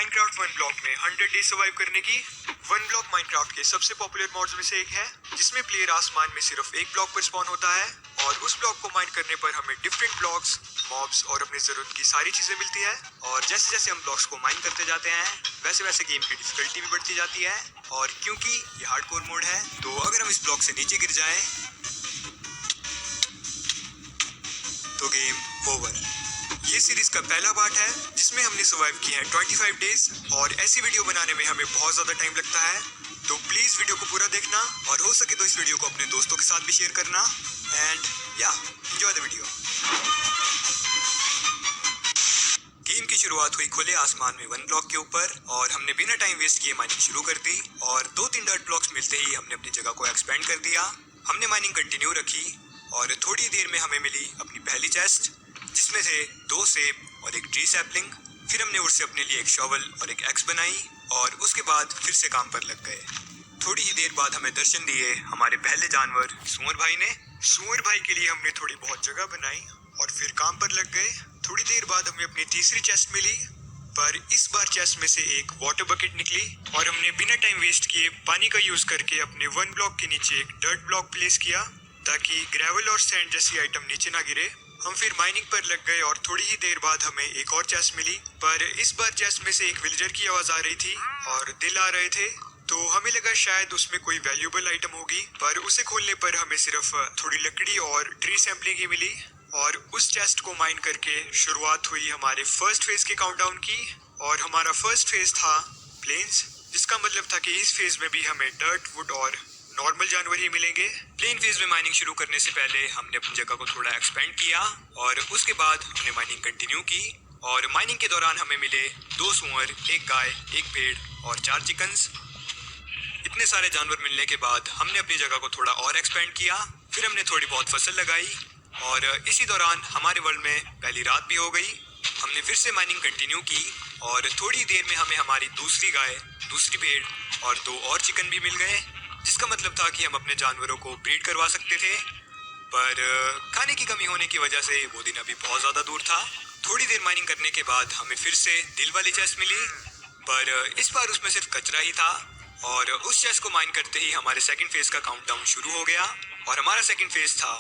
Minecraft one block में 100 days survive करने की। वन ब्लॉक माइनक्राफ्ट के सबसे पॉपुलर मॉड्स में से एक है, जिसमें प्लेयर आसमान में सिर्फ एक ब्लॉक पर स्पॉन होता है और उस ब्लॉक को माइन करने पर हमें डिफरेंट ब्लॉक्स, मॉब्स और अपनी जरूरत की सारी चीजें मिलती है। और जैसे जैसे हम ब्लॉक्स को माइन करते जाते हैं वैसे वैसे गेम की डिफिकल्टी भी बढ़ती जाती है। और क्योंकि ये हार्डकोर मोड है तो अगर हम इस ब्लॉक से नीचे गिर जाएं तो गेम ओवर। ये सीरीज का पहला पार्ट है जिसमें हमने सर्वाइव किए हैं 25 डेज और ऐसी वीडियो बनाने में हमें बहुत ज्यादा टाइम लगता है। तो प्लीज वीडियो को पूरा देखना और हो सके तो इस वीडियो को अपने दोस्तों के साथ भी शेयर करना। एंड या एंजॉय द वीडियो। गेम की शुरुआत हुई खुले आसमान में वन ब्लॉक के ऊपर और हमने बिना टाइम वेस्ट किए माइनिंग शुरू कर दी। और 2-3 डर्ट ब्लॉक्स मिलते ही हमने अपनी जगह को एक्सपेंड कर दिया। हमने माइनिंग कंटिन्यू रखी और थोड़ी देर में हमें मिली अपनी पहली चेस्ट, जिसमें थे 2 सेब और एक ट्री सैपलिंग। फिर हमने उससे अपने लिए एक शॉवल और एक एक्स बनाई और उसके बाद फिर से काम पर लग गए। थोड़ी ही देर बाद हमें दर्शन दिए हमारे पहले जानवर सुअर भाई ने। सुअर भाई के लिए हमने थोड़ी बहुत जगह बनाई और फिर काम पर लग गए। थोड़ी देर बाद हमें अपनी तीसरी चेस्ट मिली, पर इस बार चेस्ट में से एक वाटर बकेट निकली और हमने बिना टाइम वेस्ट किए पानी का यूज करके अपने वन ब्लॉक के नीचे एक डर्ट ब्लॉक प्लेस किया ताकि ग्रेवल और सैंड जैसी आइटम नीचे ना गिरे। हम फिर माइनिंग पर लग गए और थोड़ी ही देर बाद हमें एक और चेस्ट मिली, पर इस बार चेस्ट में से एक विलेजर की आवाज आ रही थी और दिल आ रहे थे। तो हमें लगा शायद उसमें कोई वैल्यूएबल आइटम होगी, पर उसे खोलने पर हमें सिर्फ थोड़ी लकड़ी और ट्री सैम्पलिंग ही मिली। और उस चेस्ट को माइन करके शुरुआत हुई हमारे फर्स्ट फेज के काउंटडाउन की। और हमारा फर्स्ट फेज था प्लेन्स, जिसका मतलब था कि इस फेज में भी हमें डर्ट, वुड और नॉर्मल जानवर ही मिलेंगे। प्लेन फेज में माइनिंग शुरू करने से पहले हमने अपनी जगह को थोड़ा एक्सपेंड किया और उसके बाद हमने माइनिंग कंटिन्यू की। और माइनिंग के दौरान हमें मिले 2 सुअर, 1 गाय, 1 भेड़ और 4 चिकन्स। इतने सारे जानवर मिलने के बाद हमने अपनी जगह को थोड़ा और एक्सपेंड किया। फिर हमने थोड़ी बहुत फसल लगाई और इसी दौरान हमारे वर्ल्ड में पहली रात भी हो गई। हमने फिर से माइनिंग कंटिन्यू की और थोड़ी देर में हमें हमारी दूसरी गाय, दूसरी भेड़ और 2 और चिकन भी मिल गए, जिसका मतलब था कि हम अपने जानवरों को ब्रीड करवा सकते थे। पर खाने की कमी होने की वजह से वो दिन अभी बहुत ज़्यादा दूर था। थोड़ी देर माइनिंग करने के बाद हमें फिर से दिल वाली चेस्ट मिली, पर इस बार उसमें सिर्फ कचरा ही था। और उस चेस्ट को माइन करते ही हमारे सेकंड फेज का काउंटडाउन शुरू हो गया और हमारा सेकंड फेज था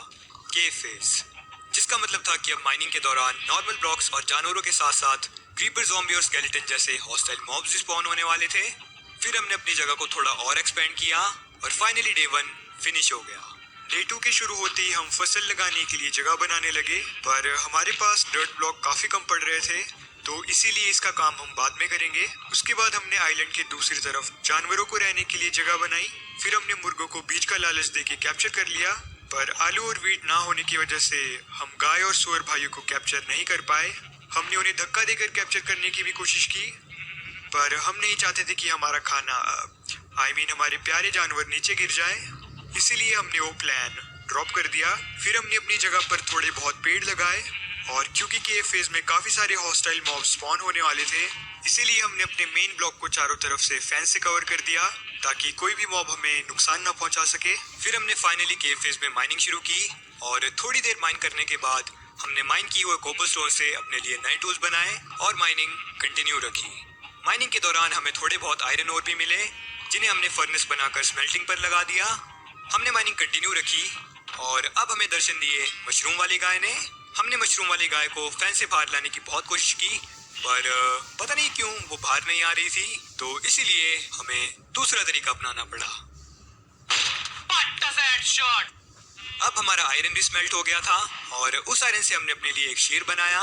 केव फेज, जिसका मतलब था कि अब माइनिंग के दौरान नॉर्मल ब्लॉक्स और जानवरों के साथ साथ क्रीपर, ज़ॉम्बी और स्केलेटन जैसे हॉस्टाइल मॉब्स स्पॉन होने वाले थे। फिर हमने अपनी जगह को थोड़ा और एक्सपेंड किया और फाइनली डे 1 फिनिश हो गया। डे 2 के शुरू होते ही हम फसल लगाने के लिए जगह बनाने लगे, पर हमारे पास डर्ट ब्लॉक काफी कम पड़ रहे थे, तो इसीलिए इसका काम हम बाद में करेंगे। उसके बाद हमने आइलैंड के दूसरी तरफ जानवरों को रहने के लिए जगह बनाई। फिर हमने मुर्गों को बीज का लालच देके कैप्चर कर लिया, पर आलू और वीट ना होने की वजह से हम गाय और सुअर भाइयों को कैप्चर नहीं कर पाए। हमने उन्हें धक्का देकर कैप्चर करने की भी कोशिश की, पर हम नहीं चाहते थे कि हमारा खाना हमारे प्यारे जानवर नीचे गिर जाए, इसीलिए हमने वो प्लान ड्रॉप कर दिया। फिर हमने अपनी जगह पर थोड़े बहुत पेड़ लगाए और क्योंकि केव फेज में काफी सारे हॉस्टाइल मॉब स्पॉन होने वाले थे, इसीलिए हमने अपने मेन ब्लॉक को चारों तरफ से फेंस से कवर कर दिया ताकि कोई भी मॉब हमें नुकसान ना पहुंचा सके। फिर हमने फाइनली केव फेज में माइनिंग शुरू की और थोड़ी देर माइन करने के बाद हमने माइन की हुए कोबलस्टोन से अपने लिए नए टूल्स बनाए और माइनिंग कंटिन्यू रखी। माइनिंग के दौरान हमें थोड़े बहुत आयरन ओर भी मिले, जिन्हें हमने फर्नेस बनाकर स्मेल्टिंग पर लगा दिया। हमने माइनिंग कंटिन्यू रखी और अब हमें दर्शन दिए मशरूम वाली गाय ने। हमने मशरूम वाली गाय को फैन से बाहर लाने की बहुत कोशिश की, पर पता नहीं क्यों वो बाहर नहीं आ रही थी, तो इसीलिए हमें दूसरा तरीका अपनाना पड़ा। अब हमारा आयरन भी स्मेल्ट हो गया था और उस आयरन से हमने अपने लिए एक शेर बनाया,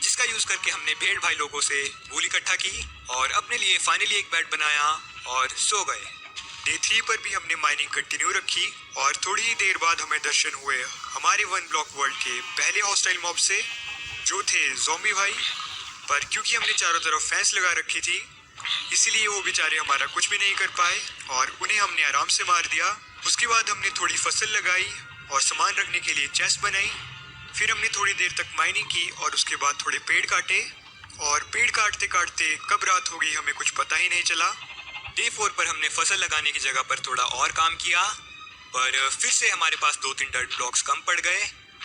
जिसका यूज करके हमने भेड़ भाई लोगों से वूल इकट्ठा की और अपने लिए फाइनली एक बेड बनाया और सो गए। डे 3 पर भी हमने माइनिंग कंटिन्यू रखी और थोड़ी ही देर बाद हमें दर्शन हुए हमारे वन ब्लॉक वर्ल्ड के पहले हॉस्टाइल मॉब से, जो थे ज़ॉम्बी भाई। पर क्योंकि हमने चारों तरफ फेंस लगा रखी थी, इसीलिए वो बेचारे हमारा कुछ भी नहीं कर पाए और उन्हें हमने आराम से मार दिया। उसके बाद हमने थोड़ी फसल लगाई और सामान रखने के लिए चेस्ट बनाई। फिर हमने थोड़ी देर तक माइनिंग की और उसके बाद थोड़े पेड़ काटे और पेड़ काटते काटते कब रात हो गई हमें कुछ पता ही नहीं चला। डे 4 पर हमने फसल लगाने की जगह पर थोड़ा और काम किया, पर फिर से हमारे पास 2-3 डर्ट ब्लॉक्स कम पड़ गए,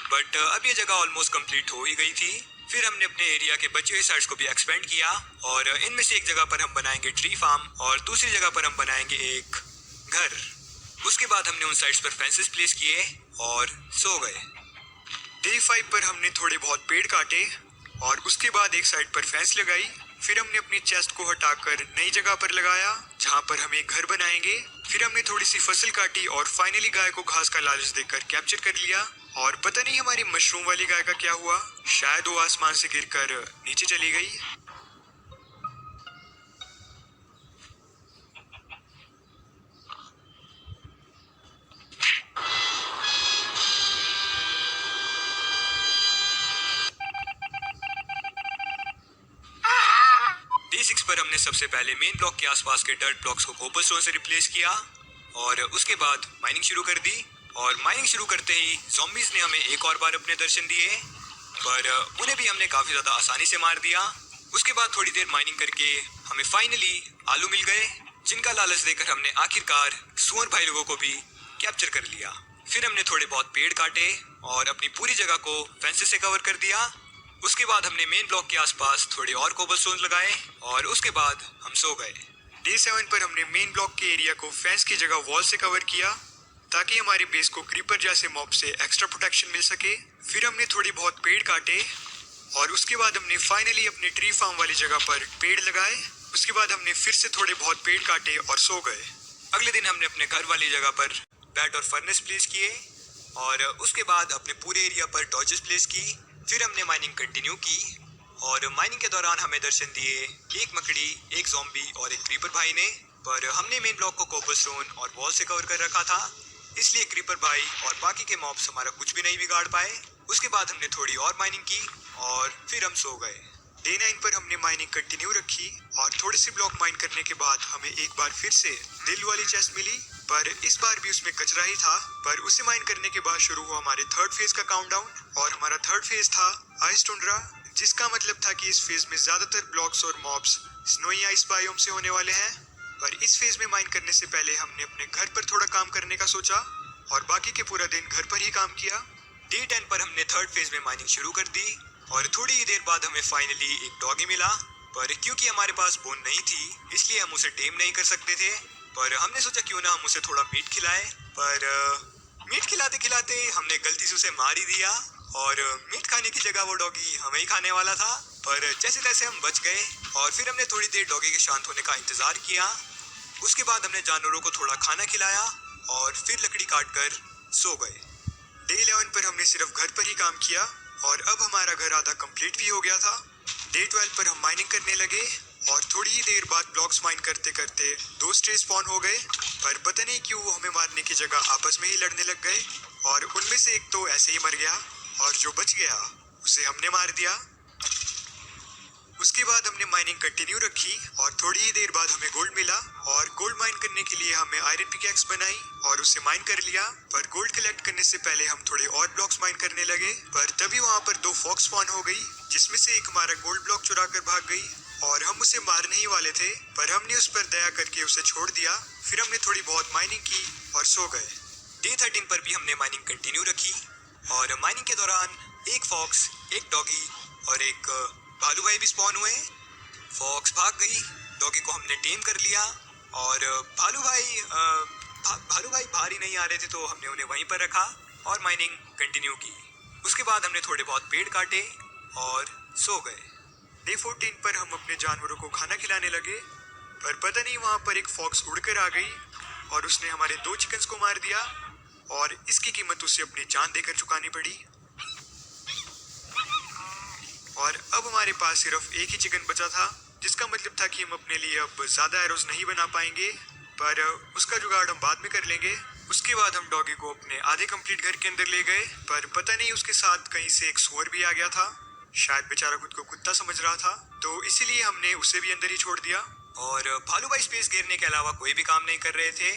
बट अब ये जगह ऑलमोस्ट कंप्लीट हो ही गई थी। फिर हमने अपने एरिया के बचे हुए साइट्स को भी एक्सपेंड किया और इनमें से एक जगह पर हम बनाएंगे ट्री फार्म और दूसरी जगह पर हम बनाएंगे एक घर। उसके बाद हमने उन साइट्स पर फेंसेस प्लेस किए और सो गए। डे 5 पर हमने थोड़े बहुत पेड़ काटे और उसके बाद एक साइड पर फेंस लगाई। फिर हमने अपनी चेस्ट को हटाकर नई जगह पर लगाया जहां पर हम एक घर बनाएंगे। फिर हमने थोड़ी सी फसल काटी और फाइनली गाय को घास का लालच देकर कैप्चर कर लिया। और पता नहीं हमारी मशरूम वाली गाय का क्या हुआ, शायद वो आसमान से गिरकर नीचे चली गई। डे 6 पर हमने सबसे पहले मेन ब्लॉक के आसपास के डर्ट ब्लॉक्स को कोबलस्टोन से रिप्लेस किया और उसके बाद माइनिंग शुरू कर दी। और माइनिंग शुरू करते ही ज़ॉम्बीज ने हमें एक और बार अपने दर्शन दिए, पर उन्हें भी हमने काफी ज्यादा आसानी से मार दिया। उसके बाद थोड़ी देर माइनिंग करके हमें फाइनली आलू मिल गए, जिनका लालच देकर हमने आखिरकार सुअर भाई लोगों को भी कैप्चर कर लिया। फिर हमने थोड़े बहुत पेड़ काटे और अपनी पूरी जगह को फेंसेस से कवर कर दिया। उसके बाद हमने मेन ब्लॉक के आसपास थोड़े और कोबलस्टोन लगाए और उसके बाद हम सो गए। डे 7 पर हमने मेन ब्लॉक के एरिया को फेंस की जगह वॉल से कवर किया ताकि हमारे बेस को क्रीपर जैसे मॉब से एक्स्ट्रा प्रोटेक्शन मिल सके। फिर हमने थोड़ी बहुत पेड़ काटे और उसके बाद हमने फाइनली अपने ट्री फार्म वाली जगह पर पेड़ लगाए। उसके बाद हमने फिर से थोड़े बहुत पेड़ काटे और सो गए। अगले दिन हमने अपने घर वाली जगह पर बेड और फर्नेस प्लेस किए और उसके बाद अपने पूरे एरिया पर टॉर्चेस प्लेस की। फिर हमने माइनिंग कंटिन्यू की और माइनिंग के दौरान हमें दर्शन दिए एक मकड़ी, एक ज़ॉम्बी और एक क्रीपर भाई ने। पर हमने मेन ब्लॉक को कोबलस्टोन और वॉल से कवर कर रखा था, इसलिए क्रीपर भाई और बाकी के मॉब्स हमारा कुछ भी नहीं बिगाड़ पाए। उसके बाद हमने थोड़ी और माइनिंग की और फिर हम सो गए। डे 9 पर हमने माइनिंग कंटिन्यू रखी और थोड़े से ब्लॉक माइन करने के बाद हमें एक बार फिर से दिल वाली चेस्ट मिली, पर इस बार भी उसमें कचरा ही था। पर उसे माइन करने के बाद शुरू हुआ हमारे थर्ड फेज का काउंटडाउन और हमारा थर्ड फेज था आइस टुंड्रा, जिसका मतलब था कि इस फेज में ज्यादातर ब्लॉक्स और मॉब्स स्नोई आइस बायोम से होने वाले हैं। पर इस फेज में माइन करने से पहले हमने अपने घर पर थोड़ा काम करने का सोचा और बाकी के पूरा दिन घर पर ही काम किया। डे 10 पर हमने थर्ड फेज में माइनिंग शुरू कर दी और थोड़ी ही देर बाद हमें फाइनली एक डॉगी मिला। पर क्योंकि हमारे पास बोन नहीं थी इसलिए हम उसे टेम नहीं कर सकते थे, पर हमने सोचा क्यों ना हम उसे थोड़ा मीट खिलाएं। पर मीट खिलाते खिलाते हमने गलती से उसे मार ही दिया और मीट खाने की जगह वो डॉगी हमें ही खाने वाला था। पर जैसे तैसे हम बच गए और फिर हमने थोड़ी देर डॉगी के शांत होने का इंतजार किया। उसके बाद हमने जानवरों को थोड़ा खाना खिलाया और फिर लकड़ी काट कर सो गए। डे 11 पर हमने सिर्फ घर पर ही काम किया और अब हमारा घर आधा कंप्लीट भी हो गया था। डे 12 पर हम माइनिंग करने लगे और थोड़ी ही देर बाद ब्लॉक्स माइन करते करते 2 स्ट्रे स्पॉन हो गए। पर पता नहीं क्यों वो हमें मारने की जगह आपस में ही लड़ने लग गए और उनमें से एक तो ऐसे ही मर गया और जो बच गया उसे हमने मार दिया। उसके बाद हमने माइनिंग कंटिन्यू रखी और थोड़ी ही देर बाद हमें गोल्ड मिला और गोल्ड माइन करने के लिए हमें आयरन पिकैक्स बनाई और उसे माइन कर लिया। पर गोल्ड कलेक्ट करने से पहले हम थोड़े और ब्लॉक्स माइन करने लगे, पर तभी वहां पर 2 फॉक्स स्पॉन हो गई, जिसमें से एक हमारा गोल्ड ब्लॉक चुरा कर भाग गई और हम उसे मारने ही वाले थे, पर हमने उस पर दया करके उसे छोड़ दिया। फिर हमने थोड़ी बहुत माइनिंग की और सो गए। डे 13 पर भी हमने माइनिंग कंटिन्यू रखी और माइनिंग के दौरान एक फॉक्स, एक डॉगी और एक भालू भाई भी स्पॉन हुए। फॉक्स भाग गई, डॉगी को हमने टेम कर लिया और भालू भाई बाहर ही नहीं आ रहे थे तो हमने उन्हें वहीं पर रखा और माइनिंग कंटिन्यू की। उसके बाद हमने थोड़े बहुत पेड़ काटे और सो गए। डे 14 पर हम अपने जानवरों को खाना खिलाने लगे, पर पता नहीं वहां पर एक फॉक्स उड़कर आ गई और उसने हमारे 2 चिकन्स को मार दिया और इसकी कीमत उसे अपनी जान देकर चुकानी पड़ी। और अब हमारे पास सिर्फ एक ही चिकन बचा था, जिसका मतलब था कि हम अपने लिए अब ज्यादा एरोज नहीं बना पाएंगे, पर उसका जुगाड़ हम बाद में कर लेंगे। उसके बाद हम डॉगी को अपने आधे कंप्लीट घर के अंदर ले गए, पर पता नहीं उसके साथ कहीं से एक सुअर भी आ गया था। शायद बेचारा खुद को कुत्ता समझ रहा था, तो इसीलिए हमने उसे भी अंदर ही छोड़ दिया। और भालू भाई स्पेस घेरने के अलावा कोई भी काम नहीं कर रहे थे,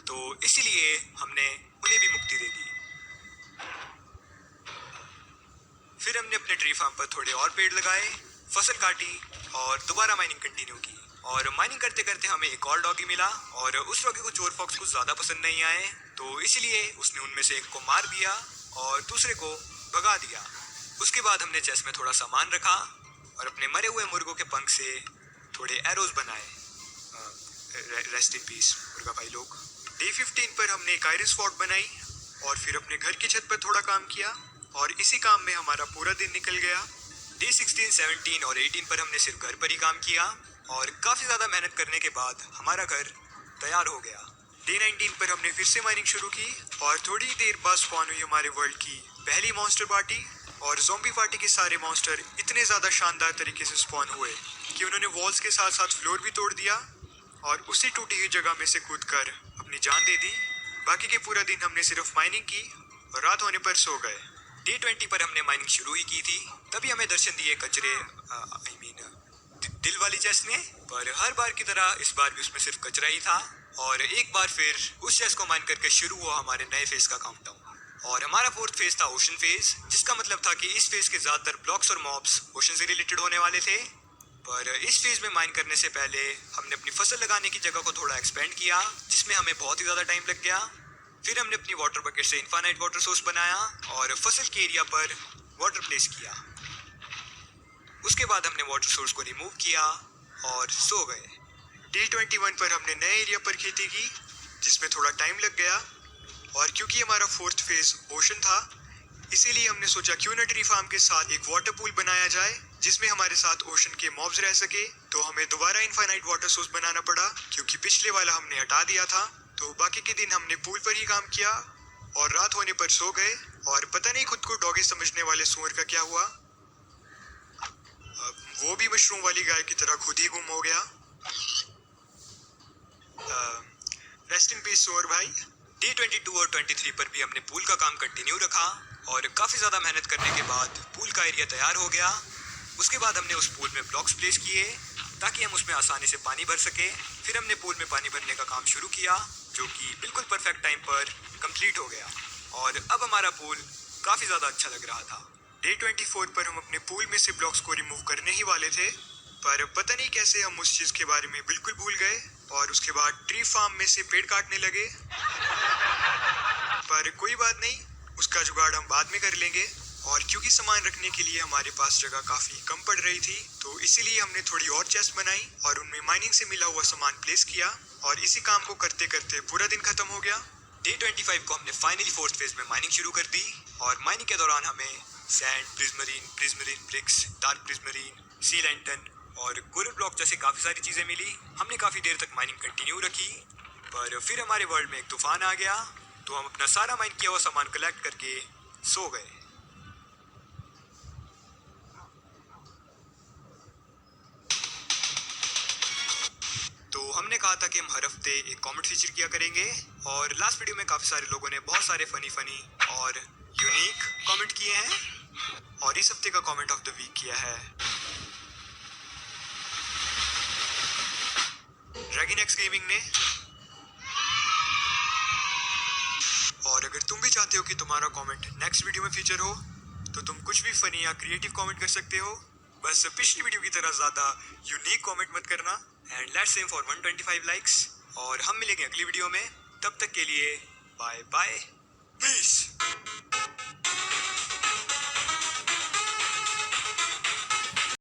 तो इसीलिए हमने उन्हें भी मुक्ति दे दी। फिर हमने अपने ट्री फार्म पर थोड़े और पेड़ लगाए, फसल काटी और दोबारा माइनिंग कंटिन्यू की। और माइनिंग करते करते हमें एक और डॉगी मिला और उस डॉगी को चोर फॉक्स कुछ ज़्यादा पसंद नहीं आए, तो इसलिए उसने उनमें से एक को मार दिया और दूसरे को भगा दिया। उसके बाद हमने चेस्ट में थोड़ा सामान रखा और अपने मरे हुए मुर्गों के पंख से थोड़े एरोज बनाए। रेस्ट इन पीस मुर्गा भाई लोग। डे 15 पर हमने एक आयरस फोर्ट बनाई और फिर अपने घर की छत पर थोड़ा काम किया और इसी काम में हमारा पूरा दिन निकल गया। डे 16, 17 और 18 पर हमने सिर्फ घर पर ही काम किया और काफ़ी ज़्यादा मेहनत करने के बाद हमारा घर तैयार हो गया। डे 19 पर हमने फिर से माइनिंग शुरू की और थोड़ी देर बाद स्पॉन हुई हमारे वर्ल्ड की पहली मॉन्स्टर पार्टी। और ज़ॉम्बी पार्टी के सारे मॉन्स्टर इतने ज़्यादा शानदार तरीके से स्पॉन हुए कि उन्होंने वॉल्स के साथ साथ फ्लोर भी तोड़ दिया और उसी टूटी हुई जगह में से कूदकर अपनी जान दे दी। बाकी के पूरा दिन हमने सिर्फ माइनिंग की और रात होने पर सो गए। डे 20 पर हमने माइनिंग शुरू ही की थी, तभी हमें दर्शन दिए कचरे दिल वाली चेस्ट ने। पर हर बार की तरह इस बार भी उसमें सिर्फ कचरा ही था और एक बार फिर उस चेस्ट को माइन करके शुरू हुआ हमारे नए फेज का काउंटडाउन। और हमारा फोर्थ फेज था ओशन फेज, जिसका मतलब था कि इस फेज के ज्यादातर ब्लॉक्स और मॉब्स ओशन से रिलेटेड होने वाले थे। पर इस फेज में माइन करने से पहले हमने अपनी फसल लगाने की जगह को थोड़ा एक्सपेंड किया, जिसमें हमें बहुत ही ज़्यादा टाइम लग गया। फिर हमने अपनी वाटर बकेट से इनफाइनाइट वाटर सोर्स बनाया और फसल के एरिया पर वाटर प्लेस किया। उसके बाद हमने वाटर सोर्स को रिमूव किया और सो गए। डे 21 पर हमने नए एरिया पर खेती की, जिसमें थोड़ा टाइम लग गया और क्योंकि हमारा फोर्थ फेज ओशन था, इसीलिए हमने सोचा क्यों न ट्री फार्म के साथ एक वाटर पूल बनाया जाए जिसमें हमारे साथ ओशन के मॉब्स रह सके। तो हमें दोबारा इनफाइनाइट वाटर सोर्स बनाना पड़ा क्योंकि पिछले वाला हमने हटा दिया था। तो बाकी के दिन हमने पूल पर ही काम किया और रात होने पर सो गए। और पता नहीं खुद को डॉगी समझने वाले सुअर का क्या हुआ, वो भी मशरूम वाली गाय की तरह खुद ही गुम हो गया। रेस्ट इन पीस सुअर भाई। डे 22 और 23 पर भी हमने पूल का काम कंटिन्यू रखा और काफ़ी ज़्यादा मेहनत करने के बाद पूल का एरिया तैयार हो गया। उसके बाद हमने उस पूल में ब्लॉक्स प्लेस किए ताकि हम उसमें आसानी से पानी भर सके। फिर हमने पूल में पानी भरने का काम शुरू किया, जो कि बिल्कुल परफेक्ट टाइम पर कंप्लीट हो गया और अब हमारा पूल काफ़ी ज़्यादा अच्छा लग रहा था। डे 24 पर हम अपने पूल में से ब्लॉक्स को रिमूव करने ही वाले थे, पर पता नहीं कैसे हम उस चीज़ के बारे में बिल्कुल भूल गए और उसके बाद ट्री फार्म में से पेड़ काटने लगे। पर कोई बात नहीं, उसका जुगाड़ हम बाद में कर लेंगे। और क्योंकि सामान रखने के लिए हमारे पास जगह काफ़ी कम पड़ रही थी, तो इसीलिए हमने थोड़ी और चेस्ट बनाई और उनमें माइनिंग से मिला हुआ सामान प्लेस किया और इसी काम को करते करते पूरा दिन खत्म हो गया। डे 25 को हमने फाइनली फोर्थ फेज में माइनिंग शुरू कर दी और माइनिंग के दौरान हमें सैंड, प्रिज्मरीन ब्रिक्स, डार्क प्रिज्मरीन, सी लैंटर्न और कोरल ब्लॉक जैसे काफ़ी सारी चीज़ें मिली। हमने काफ़ी देर तक माइनिंग कंटिन्यू रखी, पर फिर हमारे वर्ल्ड में एक तूफान आ गया, तो हम अपना सारा माइन किया हुआ सामान कलेक्ट करके सो गए। तो हमने कहा था कि हम हर हफ्ते एक कमेंट फीचर किया करेंगे और लास्ट वीडियो में काफ़ी सारे लोगों ने बहुत सारे फनी और यूनिक कमेंट किए हैं और इस हफ्ते का कमेंट ऑफ द वीक किया है ड्रैगन एक्स गेमिंग ने। और अगर तुम भी चाहते हो कि तुम्हारा कमेंट नेक्स्ट वीडियो में फीचर हो, तो तुम कुछ भी फनी या क्रिएटिव कमेंट कर सकते हो। बस पिछली वीडियो की तरह ज़्यादा यूनिक कमेंट मत करना। And let's aim for 125 likes और हम मिलेंगे अगली वीडियो में। तब तक के लिए बाय बाय।